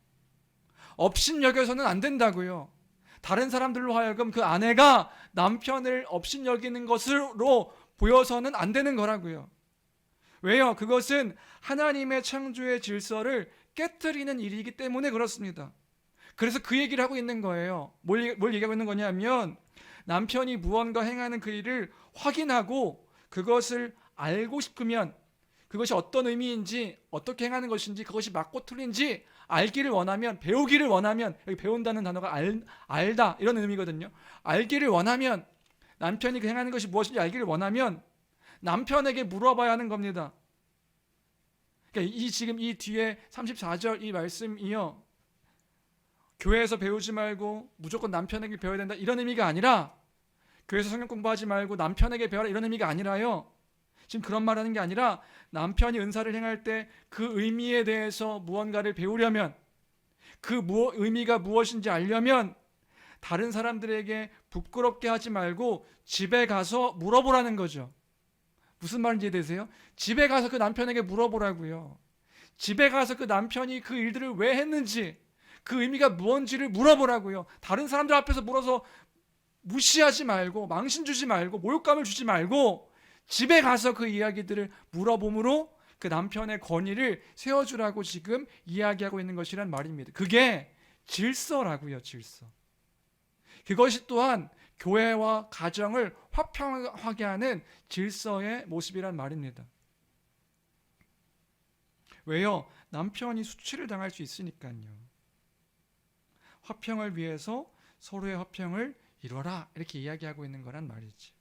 업신여겨서는 안 된다고요. 다른 사람들로 하여금 그 아내가 남편을 업신여기는 것으로 보여서는 안 되는 거라고요. 왜요? 그것은 하나님의 창조의 질서를 깨트리는 일이기 때문에 그렇습니다. 그래서 그 얘기를 하고 있는 거예요. 뭘 얘기하고 있는 거냐면 남편이 무언가 행하는 그 일을 확인하고 그것을 알고 싶으면, 그것이 어떤 의미인지, 어떻게 행하는 것인지, 그것이 맞고 틀린지 알기를 원하면, 배우기를 원하면, 여기 배운다는 단어가 알다 이런 의미거든요. 알기를 원하면, 남편이 그 행하는 것이 무엇인지 알기를 원하면 남편에게 물어봐야 하는 겁니다. 그러니까 지금 이 뒤에 34절 이 말씀이요, 교회에서 배우지 말고 무조건 남편에게 배워야 된다 이런 의미가 아니라, 교회에서 성경 공부하지 말고 남편에게 배워라 이런 의미가 아니라요. 지금 그런 말하는 게 아니라 남편이 은사를 행할 때 그 의미에 대해서 무언가를 배우려면, 그 의미가 무엇인지 알려면 다른 사람들에게 부끄럽게 하지 말고 집에 가서 물어보라는 거죠. 무슨 말인지 이해되세요? 집에 가서 그 남편에게 물어보라고요. 집에 가서 그 남편이 그 일들을 왜 했는지, 그 의미가 무엇인지를 물어보라고요. 다른 사람들 앞에서 물어서 무시하지 말고, 망신 주지 말고, 모욕감을 주지 말고 집에 가서 그 이야기들을 물어봄으로 그 남편의 권위를 세워주라고 지금 이야기하고 있는 것이란 말입니다. 그게 질서라고요. 질서. 그것이 또한 교회와 가정을 화평하게 하는 질서의 모습이란 말입니다. 왜요? 남편이 수치를 당할 수 있으니까요. 화평을 위해서 서로의 화평을 이루어라 이렇게 이야기하고 있는 거란 말이지.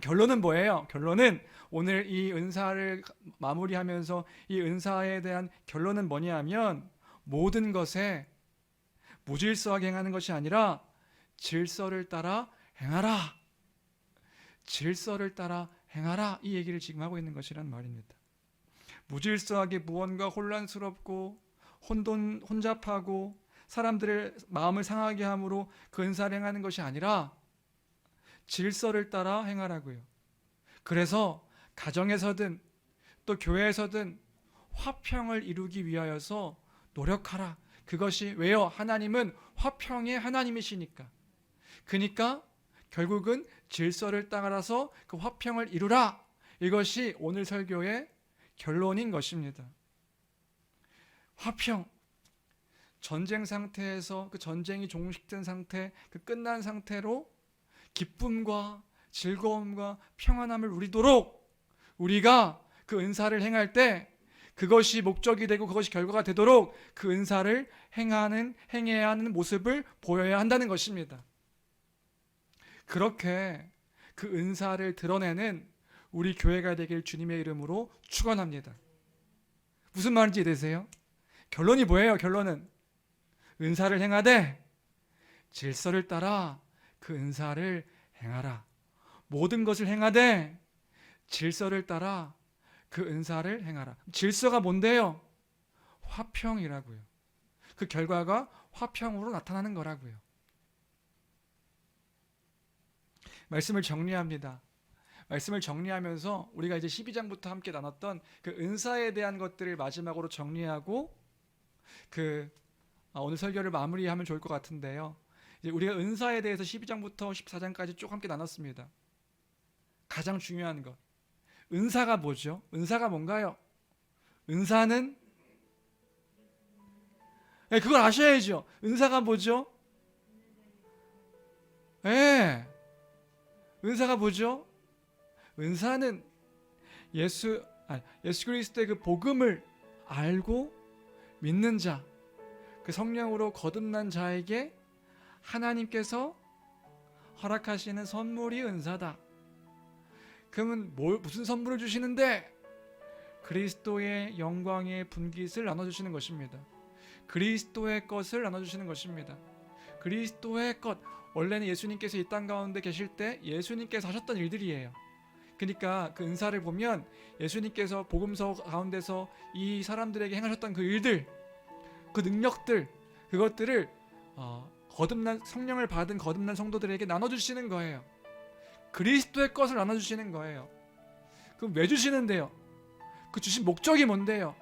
결론은 뭐예요? 결론은 오늘 이 은사를 마무리하면서 이 은사에 대한 결론은 뭐냐면, 모든 것에 무질서하게 행하는 것이 아니라 질서를 따라 행하라. 질서를 따라 행하라. 이 얘기를 지금 하고 있는 것이란 말입니다. 무질서하게 무언가 혼란스럽고 혼잡하고 사람들의 마음을 상하게 함으로 그 은사를 행하는 것이 아니라 질서를 따라 행하라고요. 그래서 가정에서든 또 교회에서든 화평을 이루기 위하여서 노력하라. 그것이 왜요? 하나님은 화평의 하나님이시니까. 그러니까 결국은 질서를 따라서 그 화평을 이루라. 이것이 오늘 설교의 결론인 것입니다. 화평. 전쟁 상태에서 그 전쟁이 종식된 상태, 그 끝난 상태로 기쁨과 즐거움과 평안함을 누리도록 우리가 그 은사를 행할 때 그것이 목적이 되고 그것이 결과가 되도록 그 은사를 행해야 하는 모습을 보여야 한다는 것입니다. 그렇게 그 은사를 드러내는 우리 교회가 되길 주님의 이름으로 축원합니다. 무슨 말인지 이해되세요? 결론이 뭐예요? 결론은 은사를 행하되 질서를 따라 그 은사를 행하라. 모든 것을 행하되 질서를 따라 그 은사를 행하라. 질서가 뭔데요? 화평이라고요. 그 결과가 화평으로 나타나는 거라고요. 말씀을 정리합니다. 말씀을 정리하면서 우리가 이제 12장부터 함께 나눴던 그 은사에 대한 것들을 마지막으로 정리하고 오늘 설교를 마무리하면 좋을 것 같은데요. 이제 우리가 은사에 대해서 12장부터 14장까지 쭉 함께 나눴습니다. 가장 중요한 것. 은사가 뭐죠? 은사가 뭔가요? 은사는 그걸 아셔야죠. 은사가 뭐죠? 은사가 뭐죠? 은사는 예수 그리스도의 그 복음을 알고 믿는 자, 그 성령으로 거듭난 자에게 하나님께서 허락하시는 선물이 은사다. 그러면 무슨 선물을 주시는데? 그리스도의 영광의 분깃을 나눠주시는 것입니다. 그리스도의 것을 나눠주시는 것입니다. 그리스도의 것, 원래는 예수님께서 이 땅 가운데 계실 때 예수님께서 하셨던 일들이에요. 그러니까 그 은사를 보면 예수님께서 복음서 가운데서 이 사람들에게 행하셨던 그 일들, 그 능력들, 그것들을 거듭난 성령을 받은 거듭난 성도들에게 나눠주시는 거예요. 그리스도의 것을 나눠주시는 거예요. 그럼 왜 주시는데요? 그 주신 목적이 뭔데요?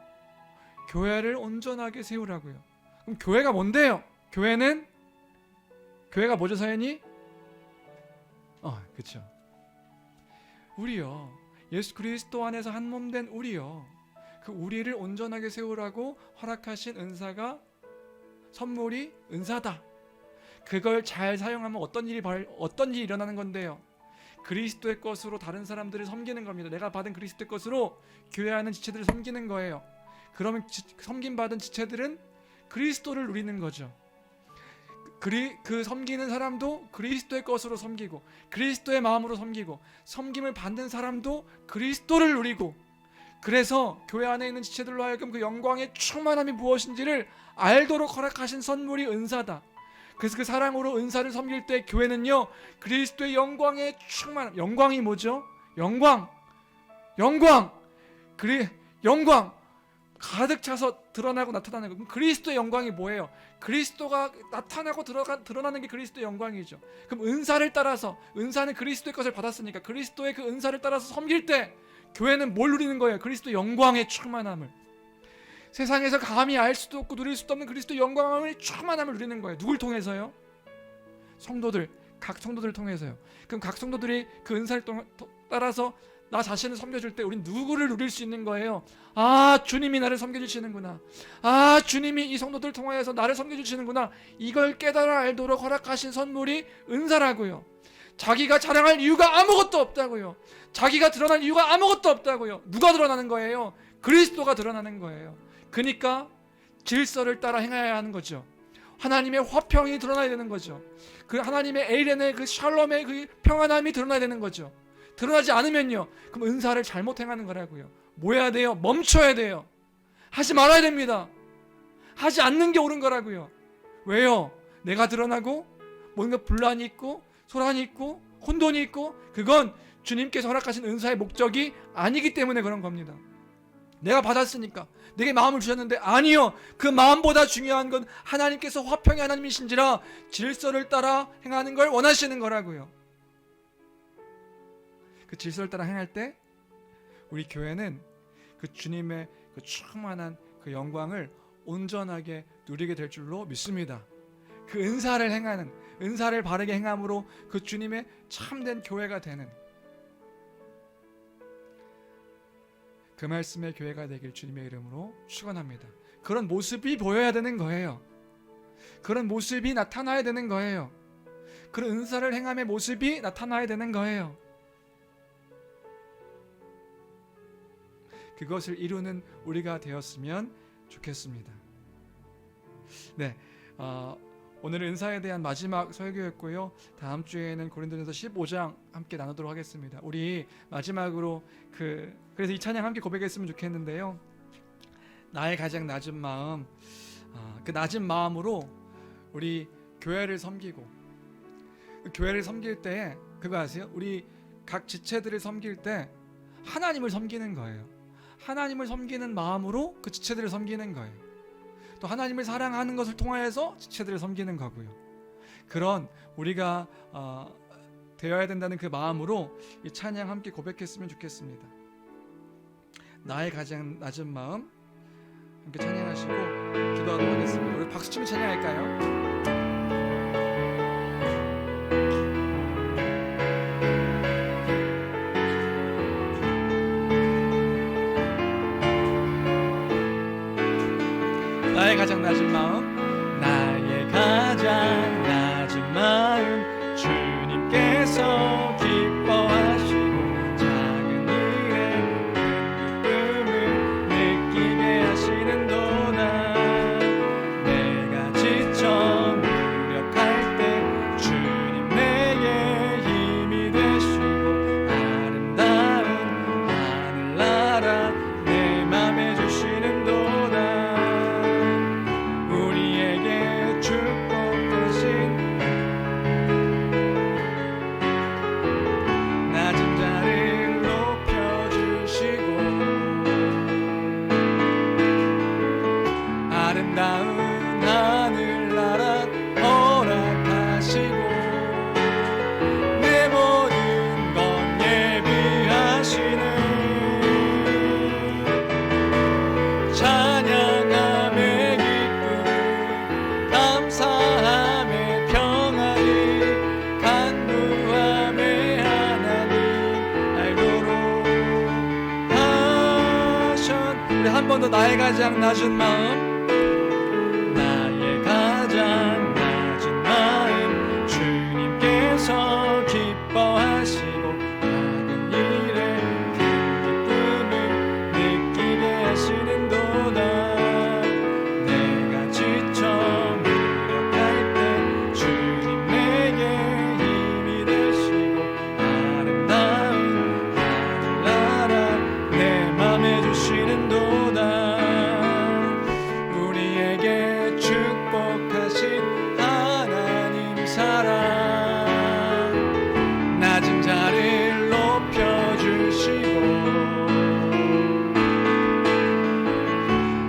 교회를 온전하게 세우라고요. 그럼 교회가 뭔데요? 교회가 뭐죠, 사연이? 그렇죠. 우리요. 예수 그리스도 안에서 한 몸 된 우리요. 그 우리를 온전하게 세우라고 허락하신 은사가 선물이 은사다. 그걸 잘 사용하면 어떤 일이 일어나는 건데요? 그리스도의 것으로 다른 사람들을 섬기는 겁니다. 내가 받은 그리스도의 것으로 교회 안의 지체들을 섬기는 거예요. 그러면 섬김받은 지체들은 그리스도를 누리는 거죠. 그 섬기는 사람도 그리스도의 것으로 섬기고 그리스도의 마음으로 섬기고 섬김을 받는 사람도 그리스도를 누리고, 그래서 교회 안에 있는 지체들로 하여금 그 영광의 충만함이 무엇인지를 알도록 허락하신 선물이 은사다. 그래서 그 사랑으로 은사를 섬길 때 교회는요, 그리스도의 영광의 충만함, 영광이 뭐죠? 영광 가득 차서 드러나고 나타나는 거. 그럼 그리스도의 영광이 뭐예요? 그리스도가 나타나고 드러나는 게 그리스도의 영광이죠. 그럼 은사를 따라서, 은사는 그리스도의 것을 받았으니까 그리스도의 그 은사를 따라서 섬길 때 교회는 뭘 누리는 거예요? 그리스도의 영광의 충만함을. 세상에서 감히 알 수도 없고 누릴 수도 없는 그리스도의 영광의 충만함을 누리는 거예요. 누굴 통해서요? 각 성도들을 통해서요. 그럼 각 성도들이 그 은사를 따라서 나 자신을 섬겨줄 때 우린 누구를 누릴 수 있는 거예요? 주님이 나를 섬겨주시는구나. 주님이 이 성도들 통하여서 나를 섬겨주시는구나. 이걸 깨달아 알도록 허락하신 선물이 은사라고요. 자기가 자랑할 이유가 아무것도 없다고요. 자기가 드러날 이유가 아무것도 없다고요. 누가 드러나는 거예요? 그리스도가 드러나는 거예요. 그러니까 질서를 따라 행해야 하는 거죠. 하나님의 화평이 드러나야 되는 거죠. 그 하나님의 에이렌의 그 샬롬의 그 평안함이 드러나야 되는 거죠. 드러나지 않으면요, 그럼 은사를 잘못 행하는 거라고요. 뭐 해야 돼요? 멈춰야 돼요. 하지 말아야 됩니다. 하지 않는 게 옳은 거라고요. 왜요? 내가 드러나고 뭔가 분란이 있고 소란이 있고 혼돈이 있고, 그건 주님께서 허락하신 은사의 목적이 아니기 때문에 그런 겁니다. 내가 받았으니까, 내게 마음을 주셨는데, 아니요, 그 마음보다 중요한 건 하나님께서 화평의 하나님이신지라 질서를 따라 행하는 걸 원하시는 거라고요. 그 질서를 따라 행할 때 우리 교회는 그 주님의 그 충만한 그 영광을 온전하게 누리게 될 줄로 믿습니다. 그 은사를 행하는, 은사를 바르게 행함으로 그 주님의 참된 교회가 되는 그 말씀의 교회가 되길 주님의 이름으로 축원합니다. 그런 모습이 보여야 되는 거예요. 그런 모습이 나타나야 되는 거예요. 그런 은사를 행함의 모습이 나타나야 되는 거예요. 그것을 이루는 우리가 되었으면 좋겠습니다. 네, 오늘은 은사에 대한 마지막 설교였고요. 다음 주에는 고린도전서 15장 함께 나누도록 하겠습니다. 우리 마지막으로 그래서 이 찬양 함께 고백했으면 좋겠는데요. 나의 가장 낮은 마음, 그 낮은 마음으로 우리 교회를 섬기고, 교회를 섬길 때 그거 아세요? 우리 각 지체들을 섬길 때 하나님을 섬기는 거예요. 하나님을 섬기는 마음으로 그 지체들을 섬기는 거예요. 또 하나님을 사랑하는 것을 통하여서 지체들을 섬기는 거고요. 그런 우리가 되어야 된다는 그 마음으로 이 찬양 함께 고백했으면 좋겠습니다. 나의 가장 낮은 마음 함께 찬양하시고 기도하도록 하겠습니다. 우리 박수치며 찬양할까요? 나의 가장 낮은 마음, 나의 가장 낮은 마음, 주님께서 기뻐하시고 작은 일에 큰 기쁨을 느끼게 하시는도다. 내가 지쳐 무력할 때 주님 내게 힘이 되시고 아름다운 하늘나라 내 맘에 주시는도다. 아름다운 하늘나라 허락하시고 내 모든 건 예비하시네. 찬양함의 기쁨 감사함의 평안이 간구함의 하나님 알도록 하셨. 우리 한 번 더 나의 가장 낮은 마음, 기뻐하시고 작은 일에 큰 기쁨을 느끼게 하시는도다. 내가 지쳐 무력할 때 주님 내게 힘이 되시고 아름다운 하늘나라 내 맘에 주시는도다. 우리에게 축복하신 하나님 사랑, 낮은 자를 높여주시고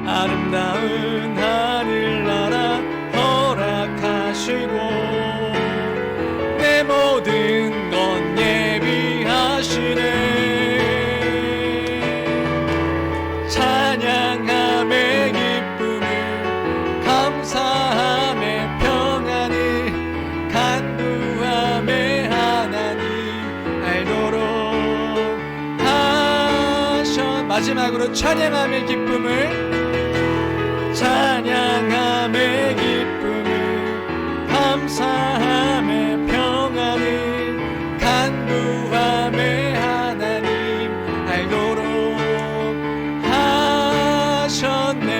아름다운 하늘나라 허락하시고 내 모든 건 예비하시네. 찬양함의 기쁨을 감사함의 평안이 간구함의 마지막으로 찬양함의 기쁨을, 찬양함의 기쁨을 감사함의 평안을 간구함의 하나님 알도록 하셨네.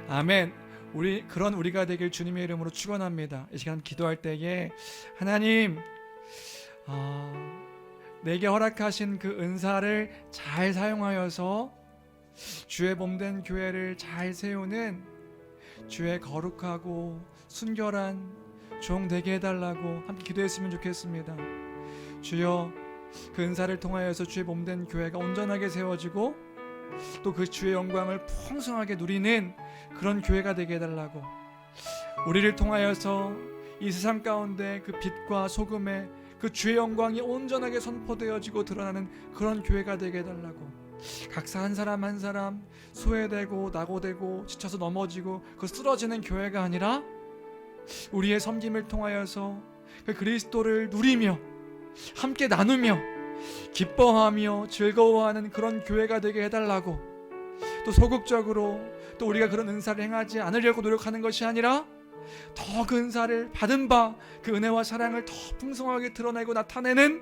아멘. 그런 우리가 되길 주님의 이름으로 축원합니다. 이 시간 기도할 때에 하나님 내게 허락하신 그 은사를 잘 사용하여서 주의 몸된 교회를 잘 세우는 주의 거룩하고 순결한 종 되게 해달라고 함께 기도했으면 좋겠습니다. 주여, 그 은사를 통하여서 주의 몸된 교회가 온전하게 세워지고 또 그 주의 영광을 풍성하게 누리는 그런 교회가 되게 해달라고, 우리를 통하여서 이 세상 가운데 그 빛과 소금의 그 주의 영광이 온전하게 선포되어지고 드러나는 그런 교회가 되게 해달라고, 각자 한 사람 한 사람 소외되고 낙오되고 지쳐서 넘어지고 그 쓰러지는 교회가 아니라 우리의 섬김을 통하여서 그 그리스도를 누리며 함께 나누며 기뻐하며 즐거워하는 그런 교회가 되게 해달라고, 또 소극적으로 또 우리가 그런 은사를 행하지 않으려고 노력하는 것이 아니라 더 그 은사를 받은 바 그 은혜와 사랑을 더 풍성하게 드러내고 나타내는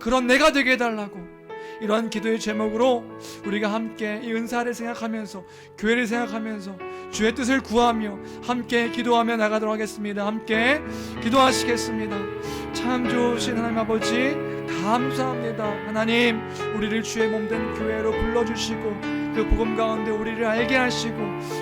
그런 내가 되게 해달라고, 이러한 기도의 제목으로 우리가 함께 이 은사를 생각하면서 교회를 생각하면서 주의 뜻을 구하며 함께 기도하며 나가도록 하겠습니다. 함께 기도하시겠습니다. 참 좋으신 하나님 아버지, 감사합니다. 하나님, 우리를 주의 몸된 교회로 불러주시고 그 복음 가운데 우리를 알게 하시고,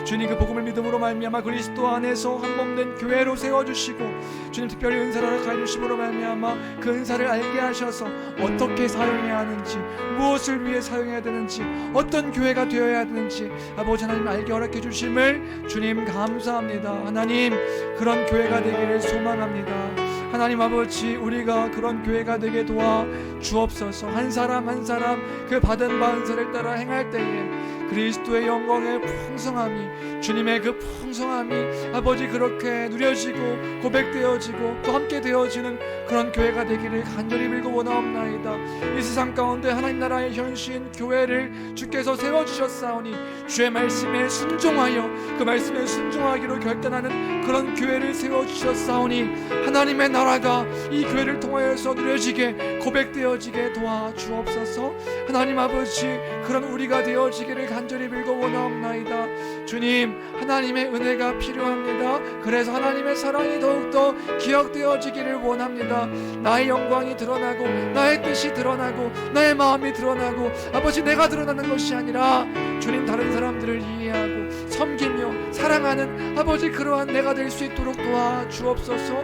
주님 그 복음을 믿음으로 말미암아 그리스도 안에서 한 몸된 교회로 세워주시고, 주님 특별히 은사를 허락하여 주심으로 말미암아 그 은사를 알게 하셔서 어떻게 사용해야 하는지, 무엇을 위해 사용해야 되는지, 어떤 교회가 되어야 되는지 아버지 하나님 알게 허락해 주심을 주님 감사합니다. 하나님, 그런 교회가 되기를 소망합니다. 하나님 아버지, 우리가 그런 교회가 되게 도와 주옵소서. 한 사람 한 사람 그 받은 바 은사를 따라 행할 때에 그리스도의 영광의 풍성함이, 주님의 그 풍성함이 아버지 그렇게 누려지고 고백되어지고 또 함께 되어지는 그런 교회가 되기를 간절히 빌고 원하옵나이다. 이 세상 가운데 하나님 나라의 현신 교회를 주께서 세워주셨사오니 주의 말씀에 순종하여 그 말씀에 순종하기로 결단하는 그런 교회를 세워주셨사오니 하나님의 나라가 이 교회를 통하여서 누려지게 고백되어지게 도와주옵소서. 하나님 아버지, 그런 우리가 되어지기를 간절히 빌고 원하옵나이다. 주님, 하나님의 은혜가 필요합니다. 그래서 하나님의 사랑이 더욱더 기억되어지기를 원합니다. 나의 영광이 드러나고 나의 뜻이 드러나고 나의 마음이 드러나고 아버지 내가 드러나는 것이 아니라 주님, 다른 사람들을 이해하고 섬기며 사랑하는 아버지 그러한 내가 될 수 있도록 도와주옵소서.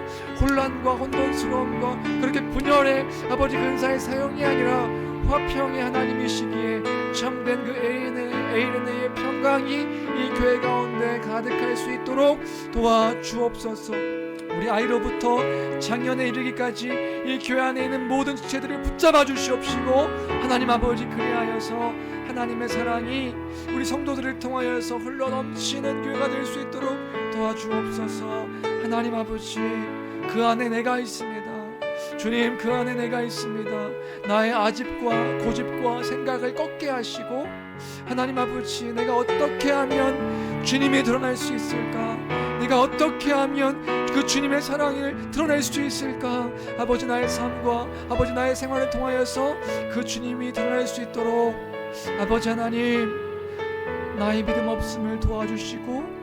혼란과 혼돈스러움과 그렇게 분열의 아버지 근사의 사용이 아니라 화평의 하나님이시기에 참된 그 에이레네의 평강이 이 교회 가운데 가득할 수 있도록 도와주옵소서. 우리 아이로부터 작년에 이르기까지 이 교회 안에 있는 모든 지체들을 붙잡아 주시옵시고, 하나님 아버지 그리하여서 하나님의 사랑이 우리 성도들을 통하여서 흘러넘치는 교회가 될 수 있도록 도와주옵소서. 하나님 아버지, 그 안에 내가 있습니다. 주님, 그 안에 내가 있습니다. 나의 아집과 고집과 생각을 꺾게 하시고, 하나님 아버지, 내가 어떻게 하면 주님이 드러날 수 있을까? 내가 어떻게 하면 그 주님의 사랑을 드러낼 수 있을까? 아버지, 나의 삶과 아버지 나의 생활을 통하여서 그 주님이 드러날 수 있도록 아버지 하나님, 나의 믿음 없음을 도와주시고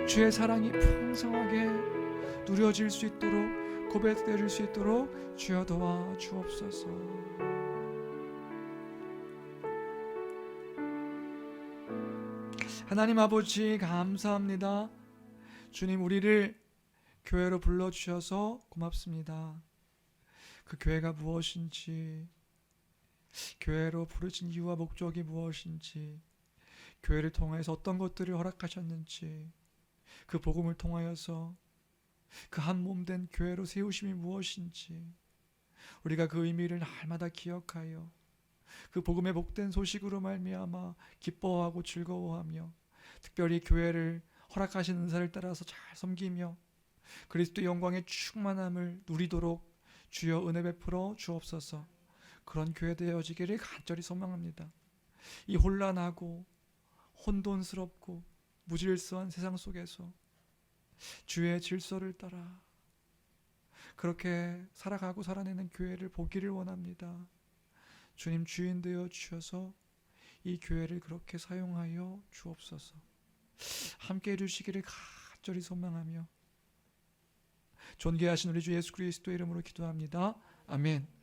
주의 사랑이 풍성하게 누려질 수 있도록 고백되어질 수 있도록 주여 도와주옵소서. 하나님 아버지, 감사합니다. 주님, 우리를 교회로 불러주셔서 고맙습니다. 그 교회가 무엇인지, 교회로 부르신 이유와 목적이 무엇인지, 교회를 통해서 어떤 것들을 허락하셨는지, 그 복음을 통하여서 그 한 몸된 교회로 세우심이 무엇인지 우리가 그 의미를 날마다 기억하여 그 복음의 복된 소식으로 말미암아 기뻐하고 즐거워하며, 특별히 교회를 허락하신 은사를 따라서 잘 섬기며 그리스도의 영광의 충만함을 누리도록 주여 은혜 베풀어 주옵소서. 그런 교회 되어지기를 간절히 소망합니다. 이 혼란하고 혼돈스럽고 무질서한 세상 속에서 주의 질서를 따라 그렇게 살아가고 살아내는 교회를 보기를 원합니다. 주님, 주인 되어 주셔서 이 교회를 그렇게 사용하여 주옵소서. 함께 해주시기를 간절히 소망하며 존귀하신 우리 주 예수 그리스도의 이름으로 기도합니다. 아멘.